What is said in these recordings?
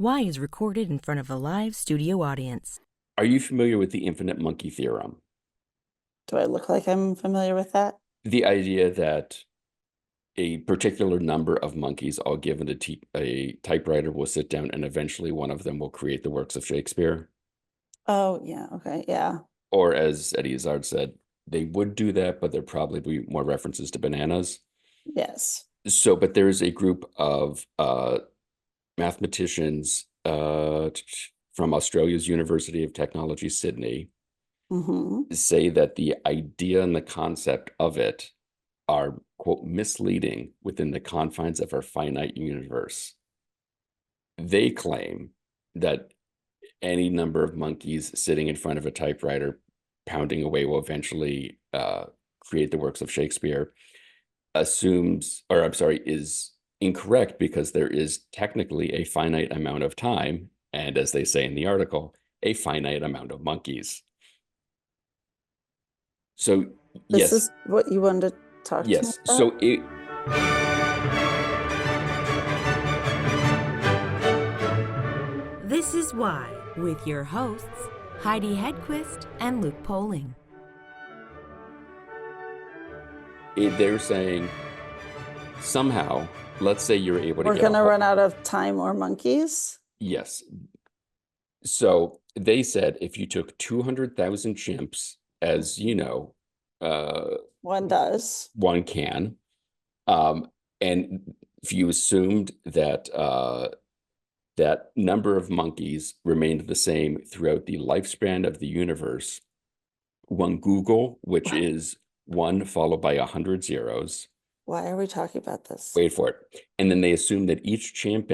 Y is recorded in front of a live studio audience. Are you familiar with the infinite monkey theorem? Do I look like I'm familiar with that? The idea that a particular number of monkeys, all given a typewriter, will sit down and eventually one of them will create the works of Shakespeare. Oh, yeah. Okay. Yeah. Or as Eddie Izzard said, they would do that, but there'd probably be more references to bananas. Yes. So, but there's a group of mathematicians from Australia's University of Technology, Sydney, say that the idea and the concept of it are, quote, misleading within the confines of our finite universe. They claim that any number of monkeys sitting in front of a typewriter pounding away will eventually create the works of Shakespeare is incorrect, because there is technically a finite amount of time, and as they say in the article, a finite amount of monkeys. So This is what you wanted to talk to me about? So This is Why, with your hosts, Heidi Hedquist and Luke Poling. They're saying somehow, let's say you're able to We're going to run out of time or monkeys? Yes. So they said if you took 200,000 chimps, as you know, one does. One can. And if you assumed that that number of monkeys remained the same throughout the lifespan of the universe, one googol, which is 1 followed by 100 zeros. Why are we talking about this? Wait for it. And then they assumed that each chimp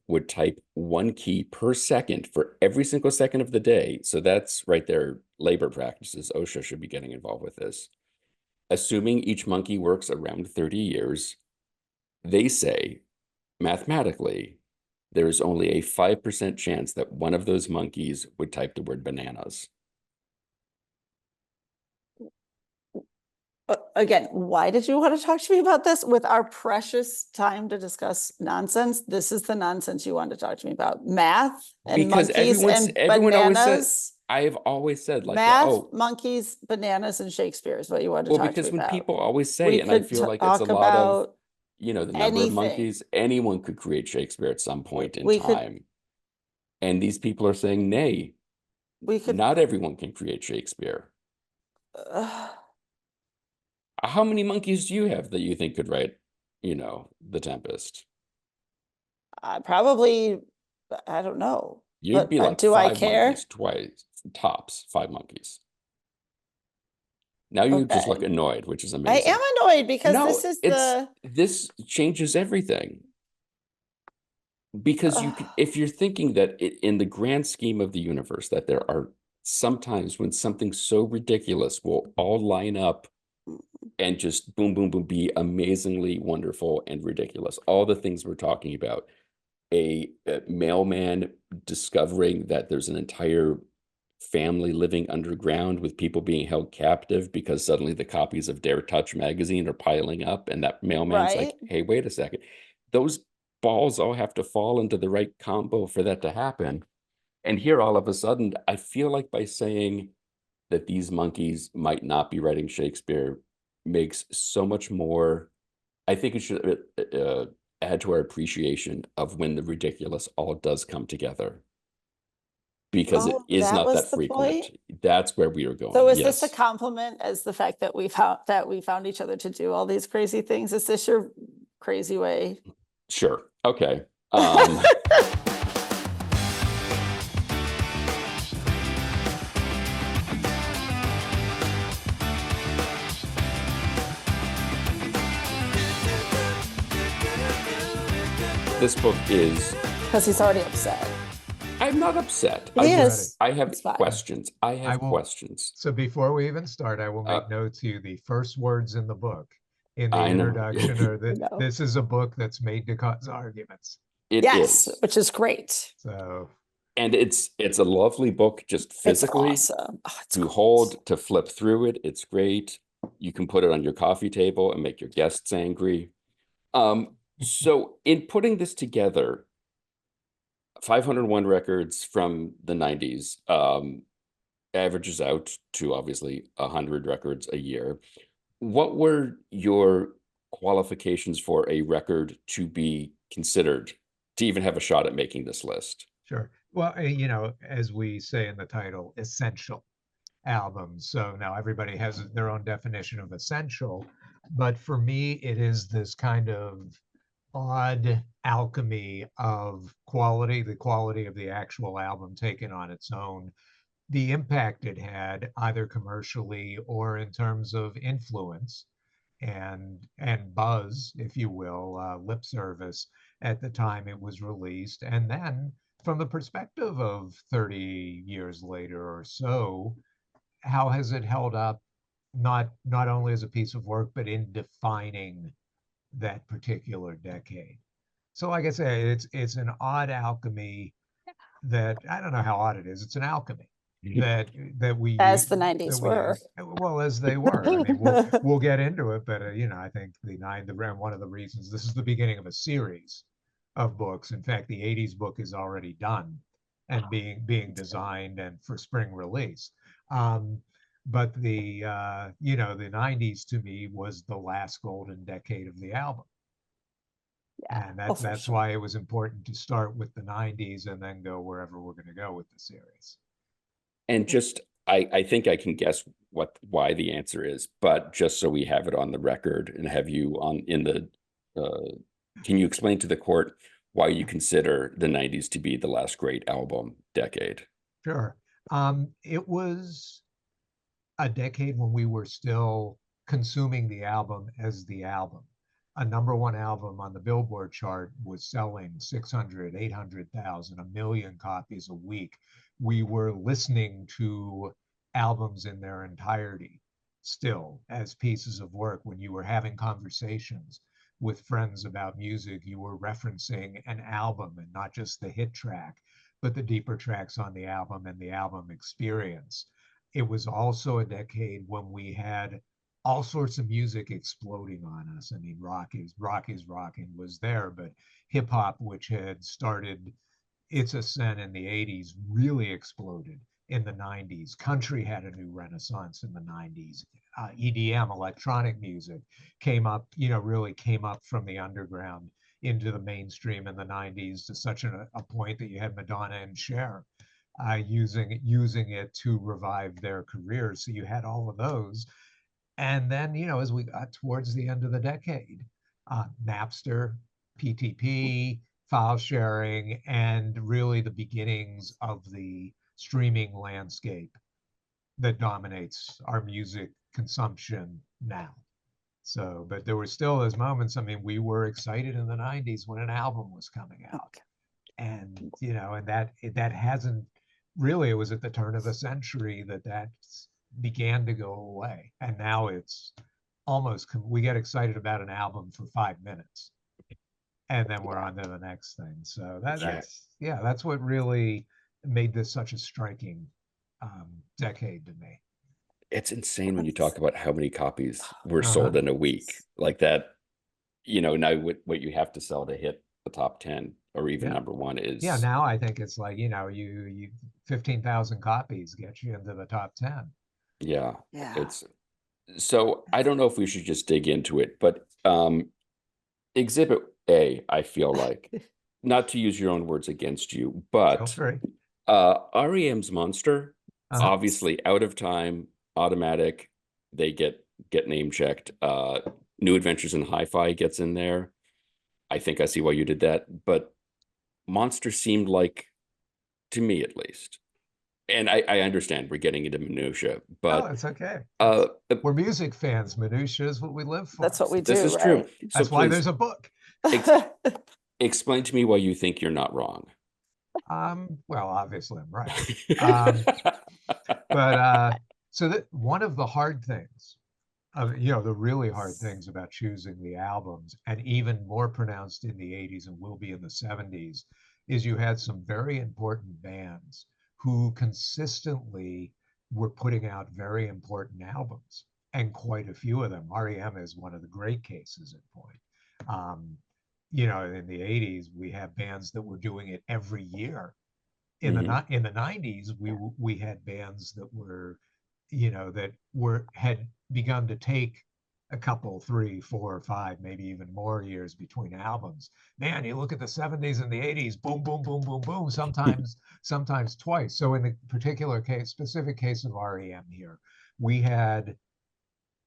would type 1 key per second for every single second of the day. So that's right there, labor practices. OSHA should be getting involved with this. Assuming each monkey works around 30 years, they say, mathematically, there's only a 5% chance that one of those monkeys would type the word bananas. Again, why did you want to talk to me about this? With our precious time to discuss nonsense, this is the nonsense you want to talk to me about. Math and because monkeys and everyone bananas. Always said, I have always said, like, math, monkeys, bananas, and Shakespeare is what you want to talk to me about. Well, because when people always say, and I feel like it's a lot of, the number of monkeys, anyone could create Shakespeare at some point in time. And these people are saying, nay, not everyone can create Shakespeare. How many monkeys do you have that you think could write, The Tempest? Probably, I don't know. You'd be like, do I care? Monkeys, twice, tops, 5 monkeys. Now you just look annoyed, which is amazing. I am annoyed because this changes everything. Because if you're thinking that in the grand scheme of the universe, that there are sometimes when something so ridiculous will all line up and just boom, boom, boom, be amazingly wonderful and ridiculous. All the things we're talking about. A mailman discovering that there's an entire family living underground with people being held captive because suddenly the copies of Dare Touch magazine are piling up, and that mailman's like, hey, wait a second. Those balls all have to fall into the right combo for that to happen. And here, all of a sudden, I feel like by saying that these monkeys might not be writing Shakespeare makes so much more. I think it should add to our appreciation of when the ridiculous all does come together. Because it is not that frequent. That's where we are going. So is this a compliment as the fact that we found each other to do all these crazy things? Is this your crazy way? Sure. Okay. This book is... Because he's already upset. I'm not upset. He is. I have questions. I have questions. So before we even start, I will make note to you the first words in the book in the introduction are that this is a book that's made to cause arguments. It is. Which is great. So, and it's a lovely book, just physically. It's awesome. To hold, to flip through it. It's great. You can put it on your coffee table and make your guests angry. So in putting this together, 501 records from the 90s, averages out to obviously 100 records a year. What were your qualifications for a record to be considered to even have a shot at making this list? Sure. Well, you know, as we say in the title, essential albums. So now everybody has their own definition of essential, but for me, it is this kind of odd alchemy of quality, the quality of the actual album taken on its own, the impact it had either commercially or in terms of influence and buzz, if you will, lip service at the time it was released. And then from the perspective of 30 years later or so, how has it held up, not only as a piece of work, but in defining that particular decade? So like I say, it's an odd alchemy that, I don't know how odd it is. It's an alchemy that we As the that 90s we were. use, well, as they were. I mean, we'll get into it, but you know, I think one of the reasons this is the beginning of a series of books. In fact, the 80s book is already done and being designed and for spring release. But the you know, the 90s to me was the last golden decade of the album. Yeah. And that's why it was important to start with the 90s and then go wherever we're going to go with the series. And just, I think I can guess why the answer is, but just so we have it on the record and have you on in the, can you explain to the court why you consider the 90s to be the last great album decade? Sure. It was a decade when we were still consuming the album as the album. A #1 album on the Billboard chart was selling 600, 800,000, 1 million copies a week. We were listening to albums in their entirety still as pieces of work. When you were having conversations with friends about music, you were referencing an album and not just the hit track, but the deeper tracks on the album and the album experience. It was also a decade when we had all sorts of music exploding on us. I mean, rock is rocking was there, but hip hop, which had started its ascent in the 80s, really exploded in the 90s. Country had a new renaissance in the 90s. EDM, electronic music, came up, you know, really came up from the underground into the mainstream in the 90s to such a point that you had Madonna and Cher using it to revive their careers. So you had all of those. And then, you know, as we got towards the end of the decade, Napster, PTP, file sharing, and really the beginnings of the streaming landscape that dominates our music consumption now. So, but there were still those moments. I mean, we were excited in the 90s when an album was coming out. And, you know, and that hasn't really, it was at the turn of the century that began to go away. And now it's almost, we get excited about an album for 5 minutes and then we're on to the next thing. So that's what really made this such a striking decade to me. It's insane when you talk about how many copies were sold in a week like that. You know, now what you have to sell to hit the top 10 or even #1 is. Yeah, now I think it's like, you know, you 15,000 copies get you into the top 10. Yeah. It's so I don't know if we should just dig into it, but Exhibit A, I feel like, not to use your own words against you, but REM's Monster, obviously out of time, automatic, they get name checked. New Adventures in Hi-Fi gets in there. I think I see why you did that, but Monster seemed like, to me at least, and I understand we're getting into minutia, but it's okay. We're music fans. Minutia is what we live for. That's what we do. This is true. So that's why there's a book. Explain to me why you think you're not wrong. Well, obviously I'm right. But so that one of the hard things, you know, the really hard things about choosing the albums, and even more pronounced in the 80s and will be in the 70s, is you had some very important bands who consistently were putting out very important albums, and quite a few of them. REM is one of the great cases in point. you know, in the 80s, we had bands that were doing it every year. In Mhm. the 90s, we had bands that were, you know, that were had begun to take a couple, 3, 4, 5, maybe even more years between albums. Man, you look at the 70s and the 80s, boom, boom, boom, boom, boom, sometimes twice. So in the particular case, specific case of REM here, we had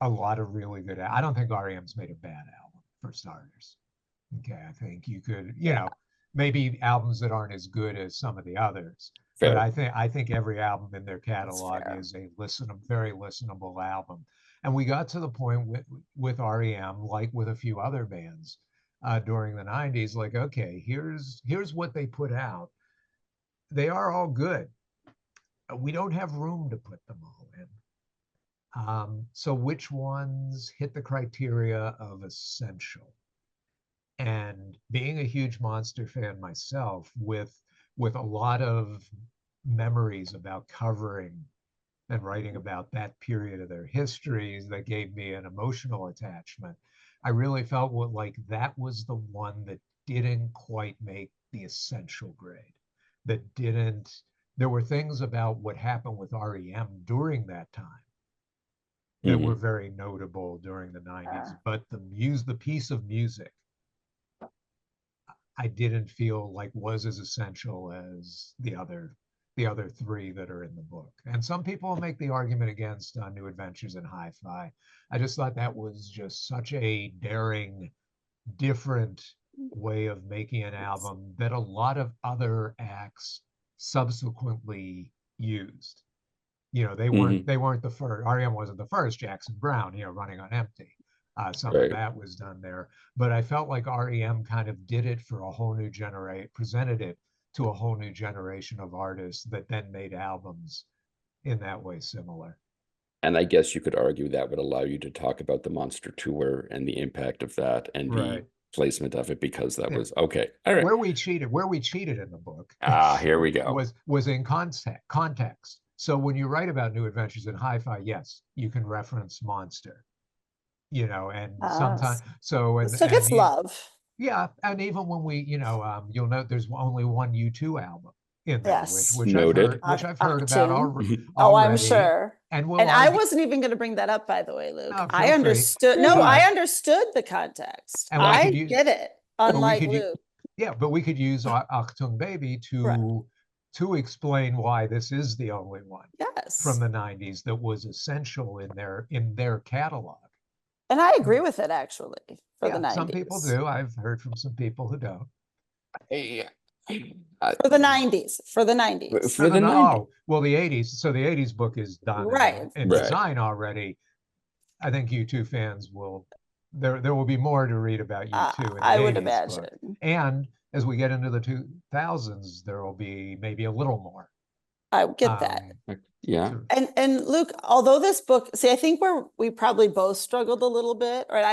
a lot of really good. I don't think REM's made a bad album for starters. Okay, I think you could, you know, maybe albums that aren't as good as some of the others, but Fair. I think every album in their That's catalog fair. is a very listenable album. And we got to the point with REM, like with a few other bands during the 90s, like, okay, here's what they put out. They are all good. We don't have room to put them all in. So which ones hit the criteria of essential? And being a huge Monster fan myself, with a lot of memories about covering and writing about that period of their histories that gave me an emotional attachment, I really felt like that was the one that didn't quite make the essential grade. That didn't, there were things about what happened with REM during that time that were Mhm. very notable during the 90s, Uh, but the piece of music I didn't feel like was as essential as the other three that are in the book. And some people make the argument against New Adventures in Hi-Fi. I just thought that was just such a daring, different way of making an album that a lot of other acts subsequently used. You know, Mhm. they weren't the first. REM wasn't the first. Jackson Brown, you know, Running on Empty. Some of Right. that was done there, but I felt like REM kind of did it for a whole new generation, presented it to a whole new generation of artists that then made albums in that way similar. And I guess you could argue that would allow you to talk about the Monster Tour and the impact of that and the Right. placement of it, because that Yeah. was okay. All right. Where we cheated in the book Ah, here we go. was in context. So when you write about New Adventures in Hi-Fi, yes, you can reference Monster, you know, and sometimes so so it and gets you love. yeah, and even when we, you know, you'll note there's only one U2 album in there, Yes. Noted. which I've heard about Octune. Oh, I'm already, sure. and we'll And I argue. wasn't even going to bring that up, by the way, Luke. Oh, I feel free, understood. Very No, good. I but understood the context. and we could I use, get it, but we unlike could use, Luke. yeah, but we could use Achtung Baby Right. to explain why this is the only one from Yes. the 90s that was essential in their catalog. And I agree with it, actually, for the Yeah, some people 90s. do. I've heard from some people who don't. Hey, uh, For the 90s. For the 90s. for the 90s. Oh, well, the 80s. So the 80s book is done Right. in Right. design already. I think U2 fans will, there will be more to read about U2 in the I would 80s book. imagine. And as we get into the 2000s, there will be maybe a little more. I would get that. Yeah, And Luke, although this book, see, I think we probably both struggled a little bit, right?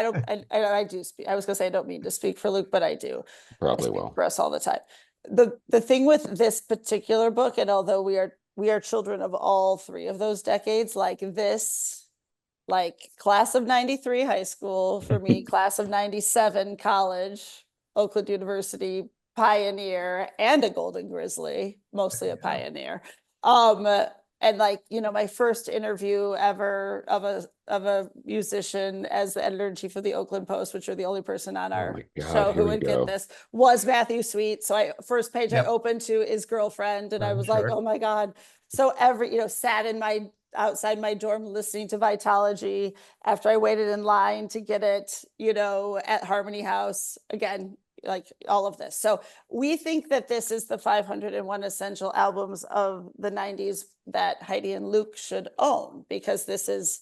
I do speak. I was gonna say I don't mean to speak for Luke, but I do. I probably speak will. for us all the time. The thing with this particular book, and although we are children of all three of those decades, like this, like class of 93 high school for me, class of 97 college, Oakland University, pioneer, and a Golden Grizzly, mostly a pioneer. And like, you know, my first interview ever of a musician as the editor-in-chief of the Oakland Post, which are the only person on Oh our my God, show here who we would get go. this, was Matthew Sweet. So first page I Yep. opened to is Girlfriend, and I I'm was like, sure. oh my God. So sat in my outside my dorm listening to Vitology after I waited in line to get it, you know, at Harmony House again, like all of this. So we think that this is the 501 essential albums of the 90s that Heidi and Luke should own, because this is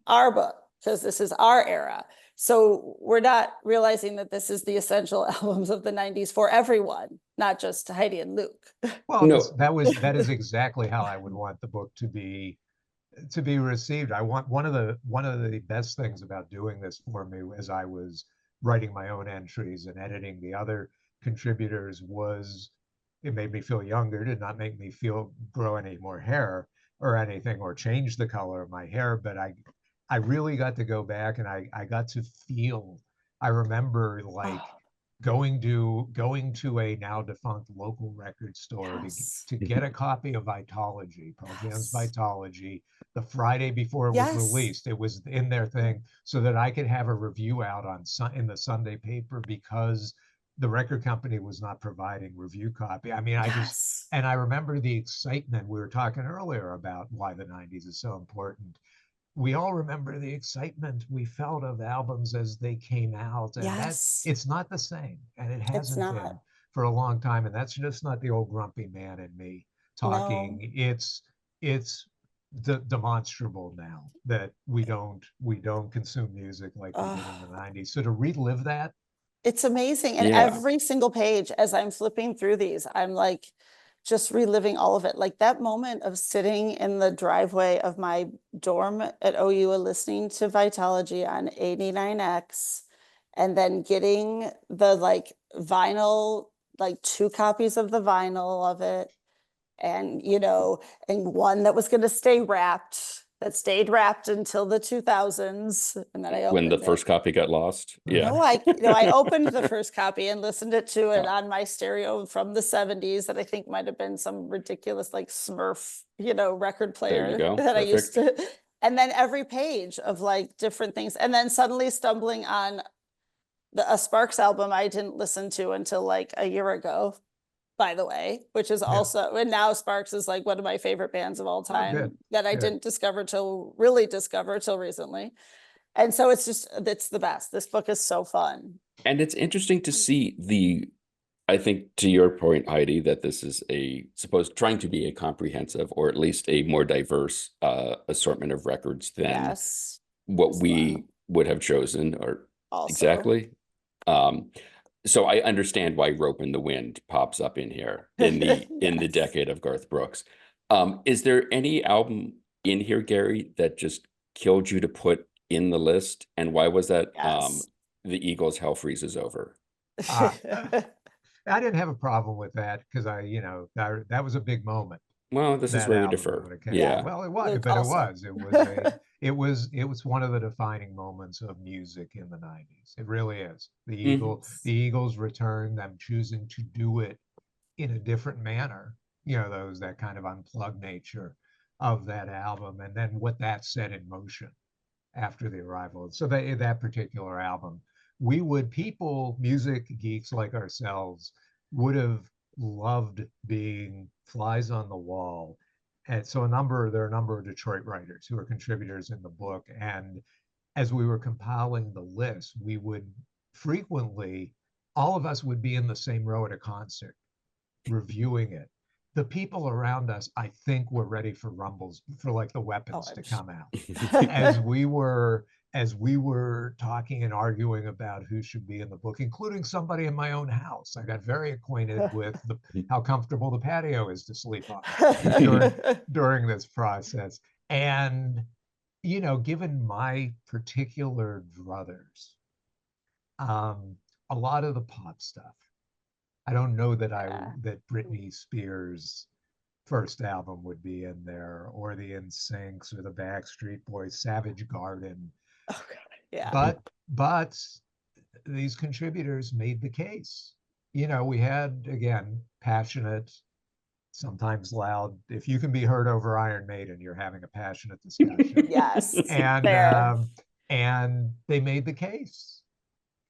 our book, because this is our era. So we're not realizing that this is the essential albums of the 90s for everyone, not just Heidi and Luke. Well, No, that is exactly how I would want the book to be received. I want one of the best things about doing this for me as I was writing my own entries and editing the other contributors was it made me feel younger, did not make me feel grow any more hair or anything or change the color of my hair, but I really got to go back and I got to feel. I remember like going to a now defunct local record store Yes. to get a copy of Vitology, Pearl Jam's Yes. Vitology, the Friday before it was Yes. released. It was in their thing so that I could have a review out in the Sunday paper, because the record company was not providing review copy. I mean, Yes. and I remember the excitement. We were talking earlier about why the 90s is so important. We all remember the excitement we felt of albums as they came out, and Yes. it's not the same, and it It's hasn't not. been for a long time. And that's just not the old grumpy man in me talking. No. It's demonstrable now that we don't consume music like we did in the 90s. So to relive that, It's amazing. And Yeah. every single page, as I'm flipping through these, I'm like just reliving all of it. Like that moment of sitting in the driveway of my dorm at OU and listening to Vitology on 89X, and then getting the like vinyl, like 2 copies of the vinyl of it. And, you know, and one that was going to stay wrapped, that stayed wrapped until the 2000s. And then I When opened the it. first copy got lost. Yeah. No, I opened the first copy and listened to it Oh. on my stereo from the 70s that I think might have been some ridiculous like Smurf, you know, record There you player go. that I used Perfect. to. And then every page of like different things. And then suddenly stumbling on a Sparks album I didn't listen to until like a year ago, by the way, which is also, and now Sparks is like one of my favorite bands of all time good, that I good. didn't really discover till recently. And so it's the best. This book is so fun. And it's interesting to see I think to your point, Heidi, that this is trying to be a comprehensive, or at least a more diverse assortment of records than Yes. what As we well. would have chosen, or Also. exactly. So I understand why Rope in the Wind pops up in here in the Yes. decade of Garth Brooks. Is there any album in here, Gary, that just killed you to put in the list? And why was that? Yes. The Eagles' Hell Freezes Over. I didn't have a problem with that, because that was a big moment. Well, this is That where we album defer. when it came Yeah. out. Well, it was, Luke but also. it was one of the defining moments of music in the 90s. It really is. Mhm. The Eagles return, them choosing to do it in a different manner, that kind of unplugged nature of that album, and then what that set in motion after the arrival. So that particular album, music geeks like ourselves, would have loved being flies on the wall. And so there are a number of Detroit writers who are contributors in the book. And as we were compiling the list, we would frequently, all of us would be in the same row at a concert reviewing it. The people around us, I think, were ready for rumbles, for like the weapons to come out. as we were talking and arguing about who should be in the book, including somebody in my own house. I got very acquainted with how comfortable the patio is to sleep on during this process. And, given my particular druthers, a lot of the pop stuff, I don't know that that Britney Spears' first album would be in there, or the NSyncs, or the Backstreet Boys, Savage Garden. Oh, God. Yeah. But these contributors made the case. We had, again, passionate, sometimes loud. If you can be heard over Iron Maiden, you're having a passionate discussion. Yes. And they made the case.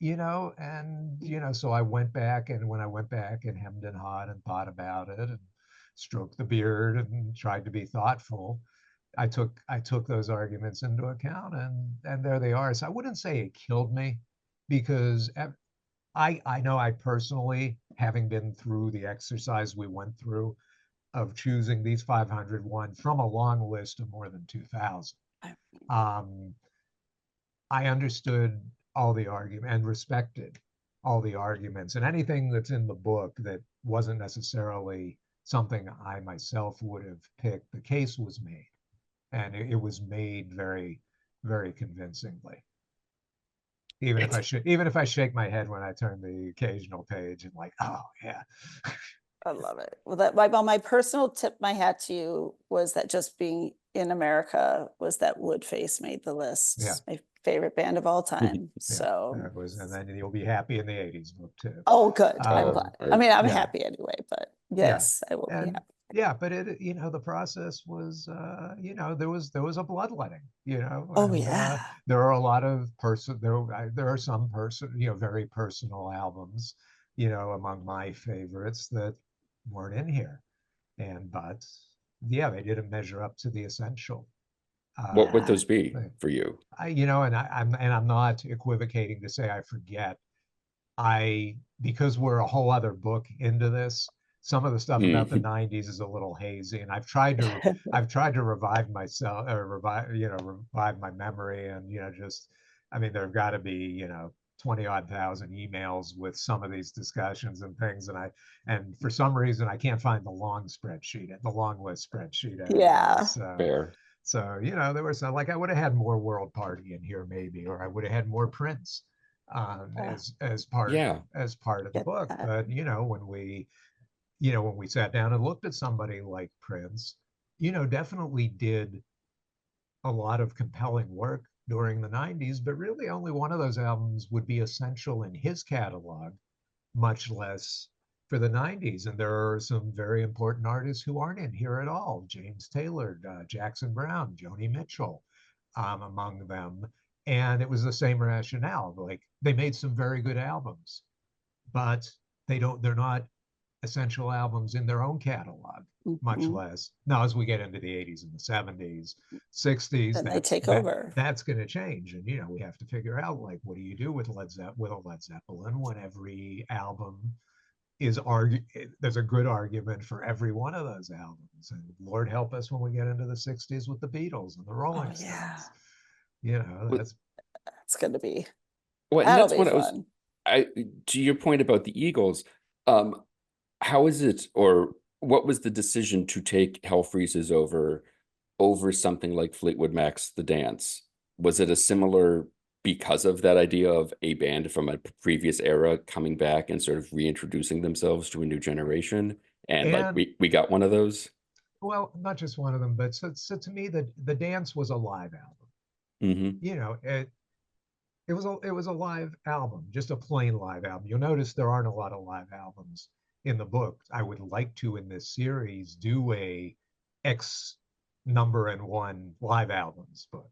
So I went back, and when I went back and hemmed and hawed and thought about it and stroked the beard and tried to be thoughtful, I took those arguments into account, and there they are. So I wouldn't say it killed me, because I know I personally, having been through the exercise we went through of choosing these 501 from a long list of more than 2,000, I understood all the argument and respected all the arguments, and anything that's in the book that wasn't necessarily something I myself would have picked. The case was made, and it was made very, very convincingly. Even if I shake my head when I turn the occasional page and like, oh yeah. I love it. Well, my personal tip my hat to you was that just being in America was that Woodface made the list. Yeah. My favorite band of all time. Yeah, So, that was, and then you'll be happy in the 80s book too. oh, good. I'm Um, glad. I mean, I'm yeah. happy anyway, but Yeah. yes, I will be And happy. yeah, but it, the process was, there was a bloodletting, Oh, and yeah. there are a lot of there are some very personal albums, among my favorites that weren't in here, but yeah, they didn't measure up to the essential. What would Yeah. those be thing. for you? I'm not equivocating to say I forget. Because we're a whole other book into this, some of the stuff about the Mhm. 90s is a little hazy, and I've tried to revive myself, or revive my memory, and just, I mean, there've got to be 20 odd thousand emails with some of these discussions and things, and for some reason I can't find the long list spreadsheet anyway. Yeah. Fair. So there was like, I would have had more World Party in here maybe, or I would have had more Prince as part Yeah. of the Get book. that. But when we sat down and looked at somebody like Prince, definitely did a lot of compelling work during the 90s, but really only one of those albums would be essential in his catalog, much less for the 90s. And there are some very important artists who aren't in here at all: James Taylor, Jackson Browne, Joni Mitchell, among them. And it was the same rationale. Like, they made some very good albums, but they're not essential albums in their own catalog, much Mhm. less. Now, as we get into the 80s and the 70s, 60s, Then they take over. that's going to change. And, we have to figure out, like, what do you do with a Led Zeppelin when every album there's a good argument for every one of those albums. And Lord help us when we get into the 60s with the Beatles and the Rolling Oh, yeah. Stones. Well, That's It's going to be, and that'll that's be what fun. to your point about the Eagles, how is it, or what was the decision to take Hell Freezes over something like Fleetwood Mac's The Dance? Was it a similar, because of that idea of a band from a previous era coming back and sort of reintroducing themselves to a new generation? And like and we got one of those? well, not just one of them, but so to me, the Dance was a live album. Mm-hmm. It was a live album, just a plain live album. You'll notice there aren't a lot of live albums in the book. I would like to, in this series, do a X number and one live albums book.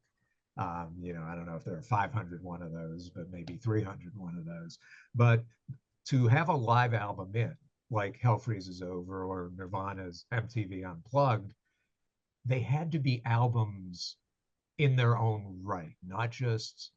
I don't know if there are 501 of those, but maybe 301 of those. But to have a live album like Hell Freezes Over or Nirvana's MTV Unplugged, they had to be albums in their own right, not just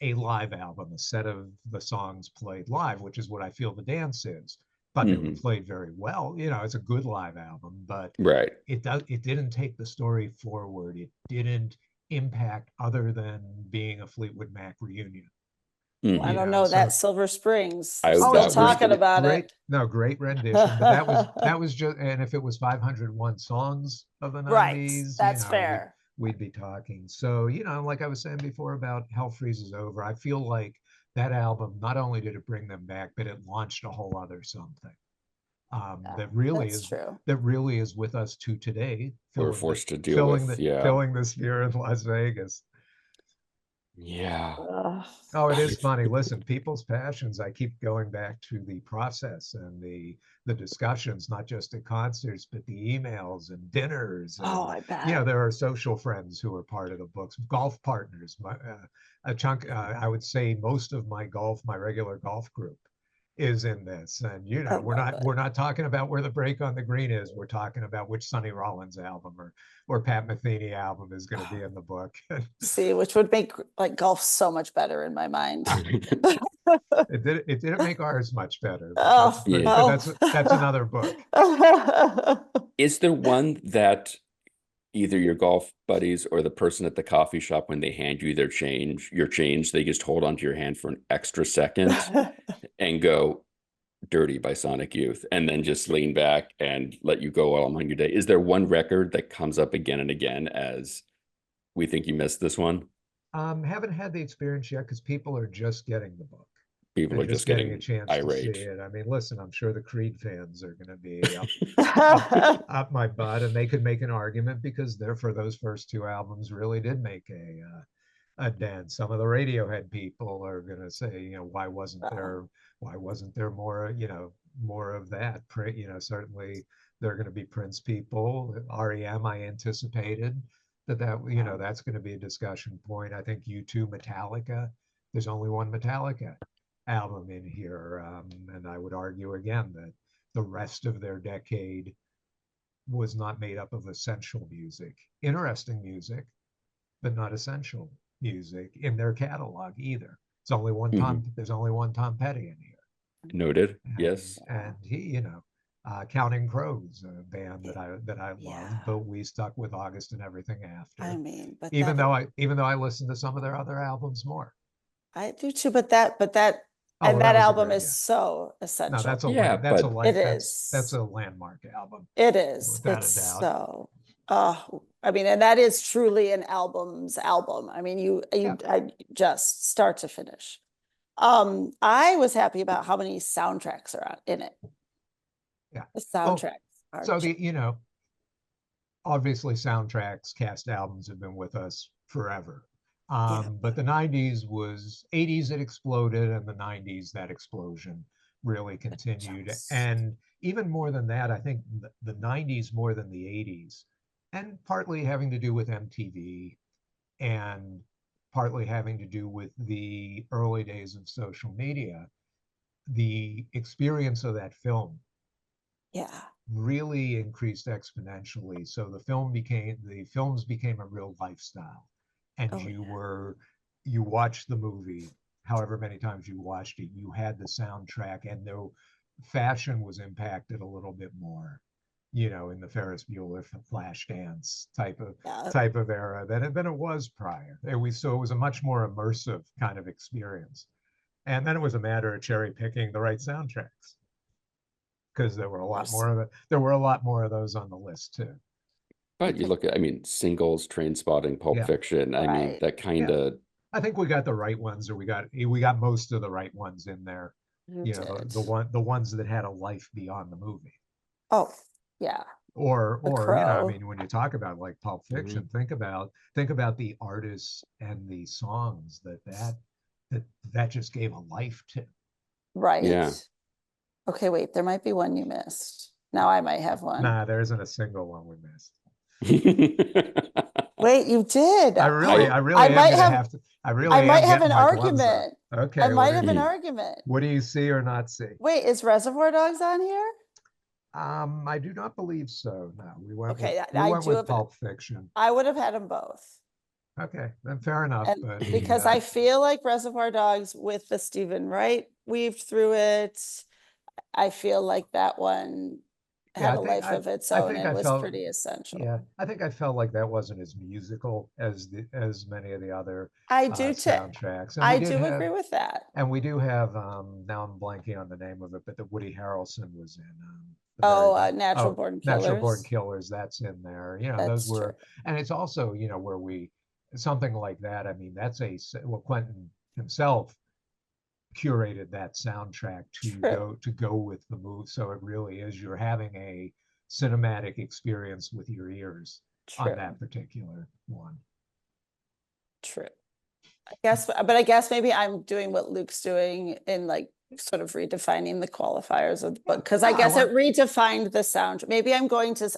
a live album, a set of the songs played live, which is what I feel The Dance is. But they were Mm-hmm. played very well. It's a good live album, but Right. it didn't take the story forward. It didn't impact other than being a Fleetwood Mac reunion. Mm-hmm. I don't know that Silver Springs. I- Still that was talking the- about great, it. no, great rendition. But that was just, and if it was 501 songs of the 90s, Right. That's fair. we'd be talking. So, like I was saying before about Hell Freezes Over, I feel like that album, not only did it bring them back, but it launched a whole other something. That really That's true. is with us to today, We're forced to deal with, filling this year in Las Vegas. Yeah. Oh, it is funny. Listen, people's passions, I keep going back to the process and the discussions, not just at concerts, but the emails and dinners. And, Oh, I bet. there are social friends who are part of the books, golf partners. A chunk, I would say most of my regular golf group is in this. And, we're not talking about where the break on the green is. We're talking about which Sonny Rollins album or Pat Metheny album is going to be in the book. See, which would make like golf so much better in my mind. It didn't make ours much better, Oh, that's another book. Is there one that either your golf buddies or the person at the coffee shop, when they hand you your change, they just hold onto your hand for an extra second and go, "Dirty" by Sonic Youth, and then just lean back and let you go along your day? Is there one record that comes up again and again as, we think you missed this one? Haven't had the experience yet because people are just getting the book. People They're are just getting getting a chance irate. to see it. I mean, listen, I'm sure the Creed fans are going to be up my butt, and they could make an argument because for those first two albums really did make a dent. Some of the Radiohead people are going to say, you know, why wasn't there more, you know, more of that? You know, certainly there are going to be Prince people. REM, I anticipated that you know, that's going to be a discussion point. I think U2, Metallica. There's only one Metallica album in here, and I would argue again that the rest of their decade was not made up of essential music. Interesting music, but not essential music in their catalog either. It's only one Tom. There's only one Tom Petty in here. Noted. Yes. And he, you know, Counting Crows, a band that I love, but we stuck with August and Everything After. I mean, but even though I listened to some of their other albums more. I do too, but that Oh, and well, that was a album great- is yeah. so No, essential. that's a Yeah, that's a but- like It that's is. a landmark album. It is. Without a It's doubt. so. I mean, and that is truly an album's album. I mean, I just start to finish. I was happy about how many soundtracks are in it. Yeah. The soundtracks are So you know, obviously soundtracks, cast albums have been with us forever. But the 90s was 80s it exploded, and the 90s that explosion really continued. And even more than that, I think the 90s more than the 80s, and partly having to do with MTV and partly having to do with the early days of social media, the experience of that film really increased exponentially. So the films became a real lifestyle. And you watched the movie, however many times you watched it, you had the soundtrack, and though fashion was impacted a little bit more, you know, in the Ferris Bueller Flashdance type of era than it was prior. It was a much more immersive kind of experience. And then it was a matter of cherry picking the right soundtracks, because there were a lot more of those on the list too. But you look at, I mean, Singles, Trainspotting, Pulp Fiction. I mean, that kind of. I think we got the right ones, or we got most of the right ones in there. You know, the ones that had a life beyond the movie. Oh, yeah. Or you know, I mean, when you talk about like Pulp Fiction, think about the artists and the songs that just gave a life to. Right. Yeah. Okay, wait, there might be one you missed. Now I might have one. Nah, there isn't a single one we missed. Wait, you did. I really I am might gonna have- have to. I might have getting an my gloves up. argument. Okay. I might have do an you- argument. What do you see or not see? Wait, is Reservoir Dogs on here? I do not believe so. No, we went Okay, with, I we went do with have- Pulp Fiction. I would have had them both. Okay, then fair enough. And But because I feel like Reservoir Dogs with the Stephen Wright weaved through it, I feel like that one Yeah, had I a think life of its I own think and I was felt- pretty essential. yeah, I think I felt like that wasn't as musical as many of the other I do too. soundtracks. And I we did do have- agree with that. And we do have now I'm blanking on the name of it, but the Woody Harrelson was in. Natural Born Killers. Natural Born Killers, that's in there. You know, That's those were, true. and it's also, you know, where something like that. I mean, Quentin himself curated that soundtrack to go with the move. So it really is, you're having a cinematic experience with your ears on that particular one. True. I guess maybe I'm doing what Luke's doing in like sort of redefining the qualifiers of the book, because I guess it redefined the sound. Maybe I'm going to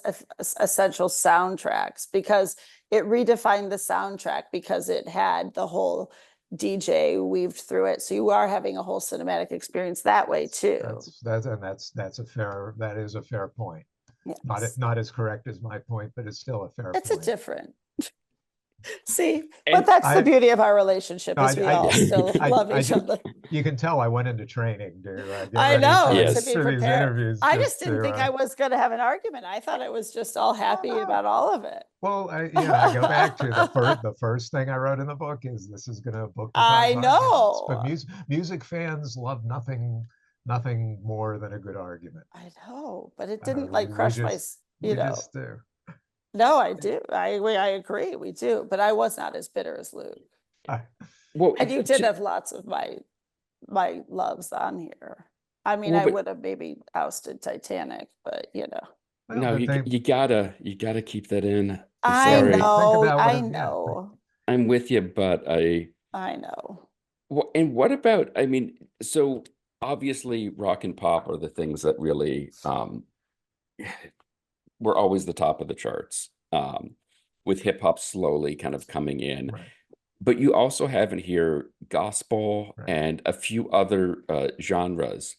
essential soundtracks because it redefined the soundtrack because it had the whole DJ weaved through it. So you are having a whole cinematic experience that way too. That is a fair point. Yes. Not as correct as my point, but it's still a fair It's point. a different. See, And but that's the beauty of our relationship, is we all still I love each just- other. You can tell I went into training to get I ready know, for Yes. to these- be for these prepared. interviews. I just didn't think to, I was going to have an argument. I thought I was just all happy no. about all of it. Well, I go back to the first thing I wrote in the book is this is going to book. the I cause arguments. know. But music fans love nothing more than a good argument. I know, but it Uh, didn't we- like we crush my, just- you we know. just do. No, I do. I agree. We do, but I was not as bitter as Luke. Well, And you did have lots of my loves on here. I mean, Well, I but- would have maybe ousted Titanic, but you know. Well, no, the you thing- you gotta keep that in. I'm I sorry. know, about what I it- yeah, know. I'm with you, but I know. and what about, I mean, so obviously rock and pop are the things that really were always the top of the charts. With hip hop slowly kind of coming in. Right. But you also have in here gospel Right. and a few other genres.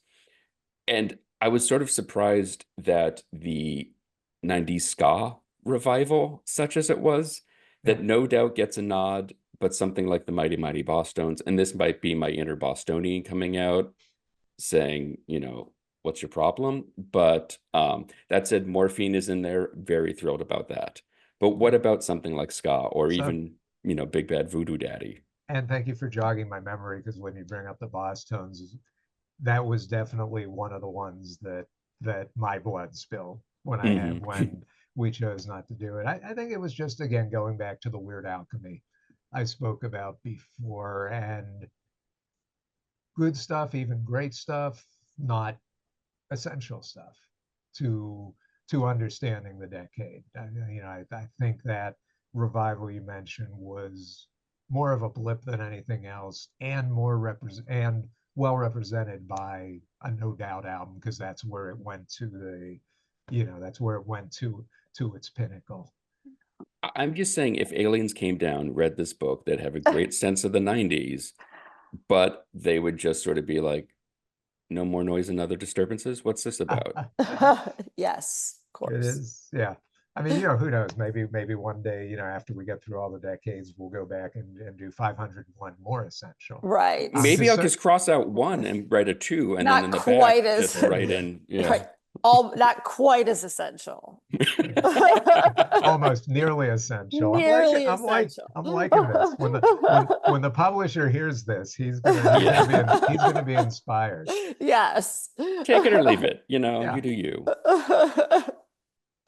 And I was sort of surprised that the 90s ska revival, such as it was, that Yeah. no doubt gets a nod, but something like the Mighty Mighty Bosstones, and this might be my inner Bostonian coming out saying, what's your problem? But that said, Morphine is in there, very thrilled about that. But what about something like ska or So- even, Big Bad Voodoo Daddy? And thank you for jogging my memory, because when you bring up the Bosstones, that was definitely one of the ones that my blood spilled when when we chose not to do it. I think it was just, again, going back to the weird alchemy I spoke about before, and good stuff, even great stuff, not essential stuff to understanding the decade. I think that revival you mentioned was more of a blip than anything else, and well represented by a No Doubt album, because that's where it went to its pinnacle. I'm just saying, if aliens came down, read this book, they'd have a great sense of the 90s, but they would just sort of be like, no more noise and other disturbances. What's this about? Yes, of It course. is, yeah. I mean, who knows? Maybe one day, after we get through all the decades, we'll go back and do 501 more essential. Right. Maybe I'll so- just cross out 1 and write a 2, and Not then in the quite back, as- just write in, Right. All not quite as essential. Almost nearly essential. Nearly I'm essential. liking this. When the publisher hears this, he's gonna be inspired. Yes. Take it or leave it. Yeah. You do you. Yeah.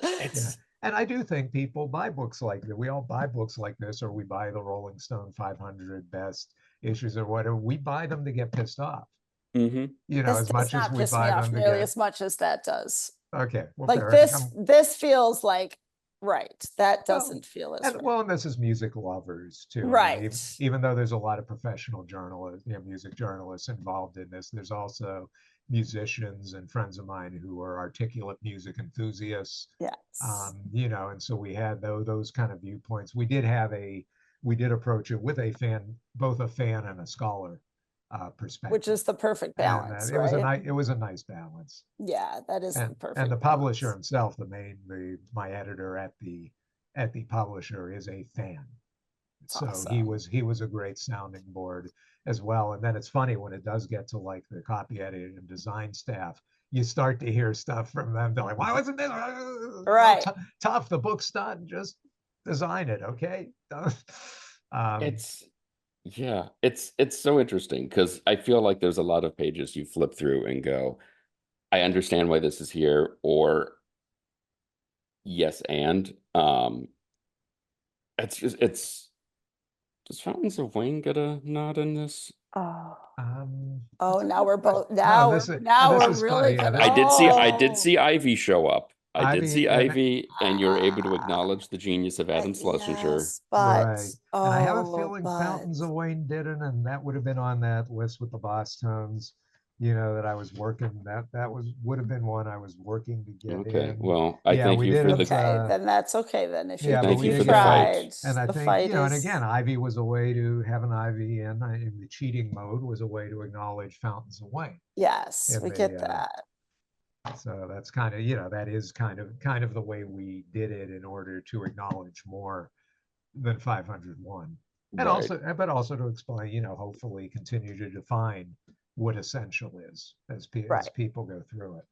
It's And I do think people buy books like that. We all buy books like this, or we buy the Rolling Stone 500 best issues or whatever. We buy them to get pissed off. mhm. This As does much as not we piss me buy off them to nearly get. as much as that does. Okay. Well, Like fair this, enough. this feels like right. That Well, doesn't feel as And right. well, and this is music lovers too. I mean, Right. even though there's a lot of professional journalists, music journalists involved in this, there's also musicians and friends of mine who are articulate music enthusiasts. Yes. And so we had those kind of viewpoints. We did approach it with both a fan and a scholar perspective. Which is the perfect balance, right? It was a nice balance. Yeah, that is the And perfect the publisher balance. himself, my editor at the publisher, is a fan. So he Awesome. was a great sounding board as well. And then it's funny, when it does get to like the copy editing and design staff, you start to hear stuff from them. They're like, why wasn't this Right. tough? The book's done. Just design it, okay? It's so interesting, because I feel like there's a lot of pages you flip through and go, I understand why this is here, or yes, and does Fountains of Wayne get a nod in this? Oh. Um, Now we're both no, we're this is really funny. Yeah, getting- I did Oh. see Ivy show up. I did see and- Ivy, and you're able to acknowledge the genius of Adam Schlesinger. Yes, but Right. And I have a oh, feeling but Fountains of Wayne didn't, and that would have been on that list with the Bosstones, that I was working. That would have been one I was working to get Okay, in. well, I Yeah, thank we you did for it, okay, the then that's okay then. If you Yeah, but Thank if we you you for did the get fight. tried, And I the think, fight and is again, Ivy was a way to have an Ivy in the cheating mode, was a way to acknowledge Fountains of Wayne. yes, in we the, get that. So that's kind of, that is kind of the way we did it, in order to acknowledge more than 501. And right. but also to explain, hopefully continue to define what essential is as Right. people go through it.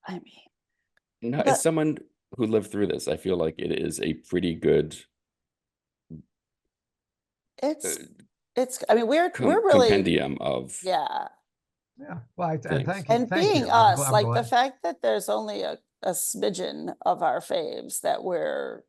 I mean, No, but- as someone who lived through this, I feel like it is a pretty good it's I mean we're really compendium of yeah. Yeah. Well, and Thanks. thank you. And thank being you. I'm us, gl- I'm like the glad- fact that there's only a smidgen of our faves that we're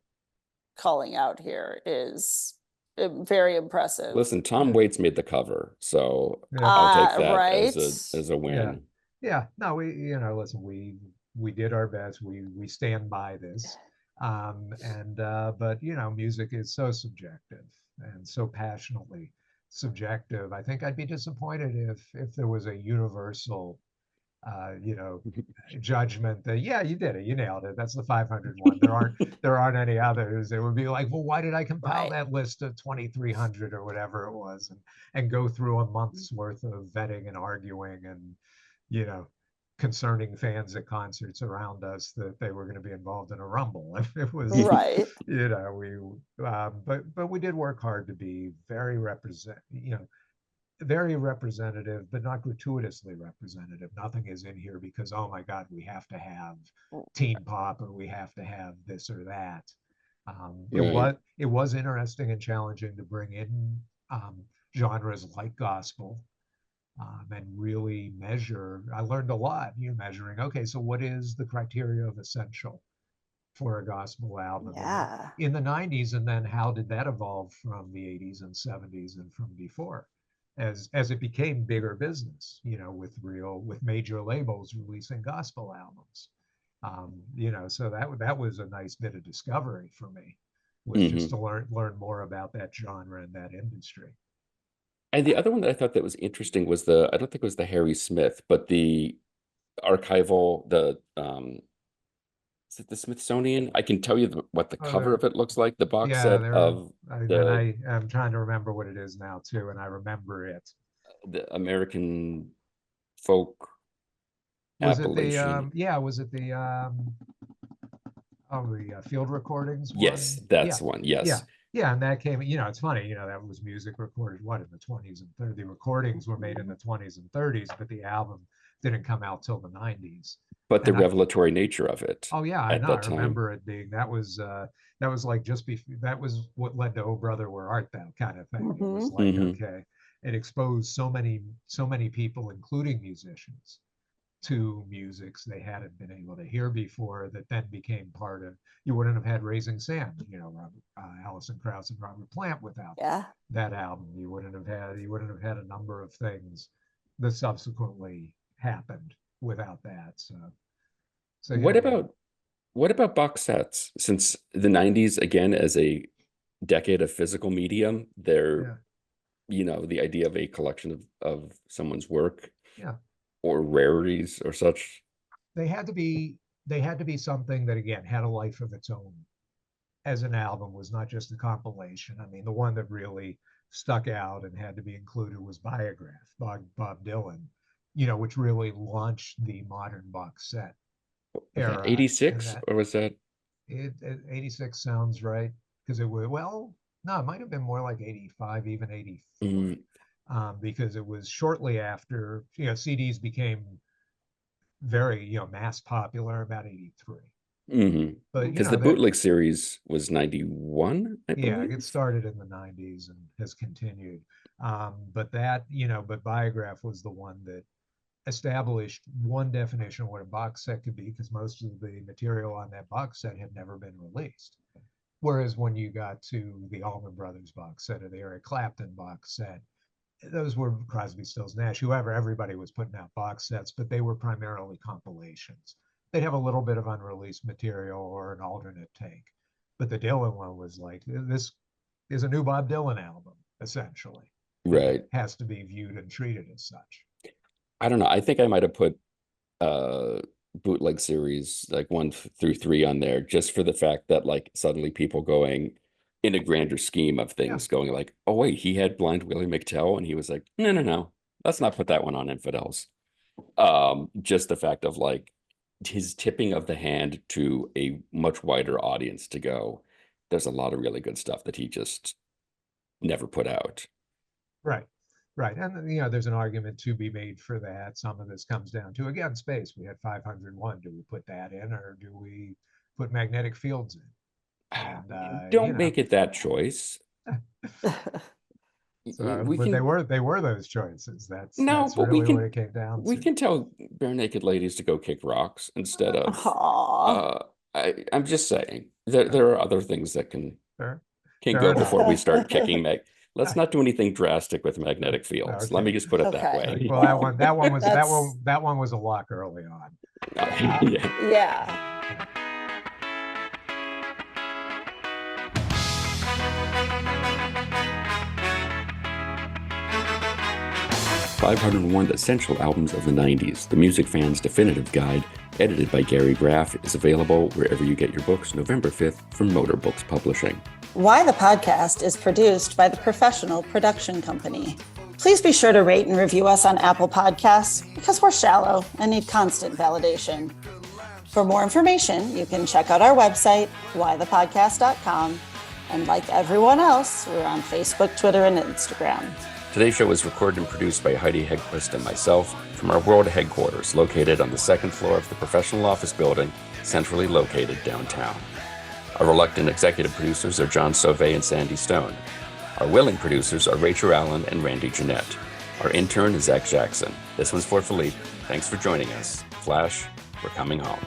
calling out here is very impressive. Listen, Tom Waits made the cover, so Yeah. I'll take that Right. as a win. Yeah. No, listen, we did our best. We stand by this. But music is so subjective and so passionately subjective. I think I'd be disappointed if there was a universal uh, you know, judgment that, yeah, you did it, you nailed it. That's the 501. There aren't any others. It would be like, well, why did I compile Right. that list of 2,300 or whatever it was, and go through a month's worth of vetting and arguing and, you know, concerning fans at concerts around us that they were going to be involved in a rumble. If it was, Right. but we did work hard to be very representative, but not gratuitously representative. Nothing is in here because, oh my God, we have to have teen pop or we have to have this or that. Right. It was interesting and challenging to bring in genres like gospel and really measure. I learned a lot. You're measuring, okay, so what is the criteria of essential for a gospel album Yeah. in the 90s, and then how did that evolve from the 80s and 70s and from before as it became bigger business, with major labels releasing gospel albums. So that was a nice bit of discovery for me, was just to learn more about that genre and that industry. And the other one that I thought that was interesting was I don't think it was the Harry Smith, but the archival, is it the Smithsonian? I can tell you what the cover of it looks like, the box Yeah, set of I'm trying to remember what it is now too, and I remember it. the American folk Was it the Appalachian. was it the field recordings one? Yes, that's one. Yeah, Yes. yeah, and that came, it's funny, that was music recorded what in the 20s and 30s. The recordings were made in the 20s and 30s, but the album didn't come out till the 90s. But the And revelatory nature of it oh yeah, I at know. I that time. remember it being that was like just before, that was what led to "Oh Brother, Where Art Thou" kind of thing. It was like, okay, it exposed so many people, including musicians, to musics they hadn't been able to hear before, that then became part of. You wouldn't have had Raising Sand, Alison Krauss and Robert Plant without that album. You wouldn't have had a number of things that subsequently happened without that. So What about box sets? Since the 90s, again, as a decade of physical medium, they're, the idea of a collection of someone's work or rarities or such. They had to be something that, again, had a life of its own as an album, was not just a compilation. I mean, the one that really stuck out and had to be included was Biograph, Bob Dylan, which really launched the modern box set era. 86 or was that 86 sounds right, because it was, well, no, it might have been more like 85, even 84. Because it was shortly after CDs became very mass popular, about 83. But because the bootleg series was 91, I believe. It started in the 90s and has continued. But Biograph was the one that established one definition of what a box set could be, because most of the material on that box set had never been released. Whereas when you got to the Allman Brothers box set or the Eric Clapton box set, those were Crosby, Stills, Nash, whoever, everybody was putting out box sets, but they were primarily compilations. They'd have a little bit of unreleased material or an alternate take. But the Dylan one was like, this is a new Bob Dylan album, essentially. Right. It has to be viewed and treated as such. I don't know. I think I might have put bootleg series like 1 through 3 on there, just for the fact that like suddenly people going in a grander scheme of things going like, oh wait, he had Blind Willie McTell, and he was like, no, let's not put that one on Infidels. Just the fact of like his tipping of the hand to a much wider audience to go, there's a lot of really good stuff that he just never put out. Right. And there's an argument to be made for that. Some of this comes down to, again, space. We had 501. Do we put that in, or do we put Magnetic Fields in? And, don't make it that choice. But they were those choices. That's really what it came down to. We can tell Bare Naked Ladies to go kick rocks instead of. I'm just saying there are other things that can go before we start kicking Let's not do anything drastic with Magnetic Fields. Let me just put it that way. Well, that one was a lock early on. Yeah. 501 Essential Albums of the 90s, the music fan's definitive guide, edited by Gary Graff, is available wherever you get your books November 5th from Motorbooks Publishing. Why the Podcast is produced by the Professional Production Company. Please be sure to rate and review us on Apple Podcasts because we're shallow and need constant validation. For more information, you can check out our website, whythepodcast.com. And like everyone else, we're on Facebook, Twitter, and Instagram. Today's show was recorded and produced by Heidi Hedquist and myself from our world headquarters located on the second floor of the professional office building, centrally located downtown. Our reluctant executive producers are John Sauvé and Sandy Stone. Our willing producers are Rachel Allen and Randy Jeanette. Our intern is Zach Jackson. This one's for Philippe. Thanks for joining us. Flash, we're coming home.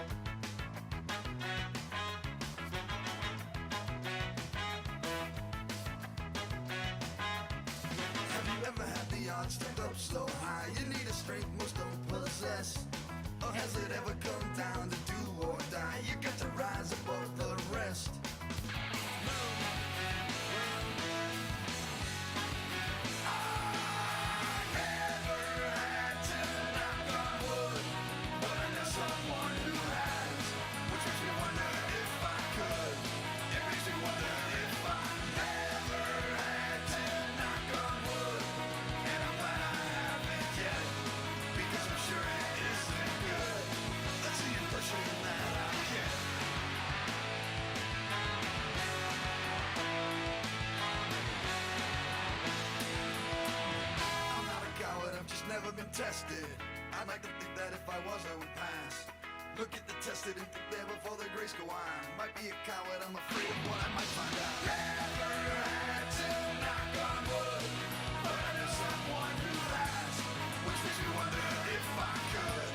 Never been tested. I'd like to think that if I was, I would pass. Look at the tested and think there before the grace go on. Might be a coward, I'm afraid of what I might find out. Never had to knock on wood, but I know someone who has, which makes me wonder if I could.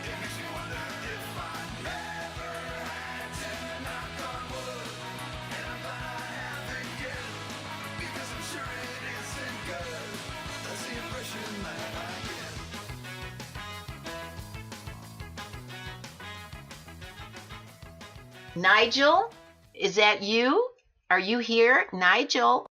It makes me wonder if I never had to knock on wood, and I'm glad I haven't yet, because I'm sure it isn't good. That's the impression that I get. Nigel, is that you? Are you here, Nigel?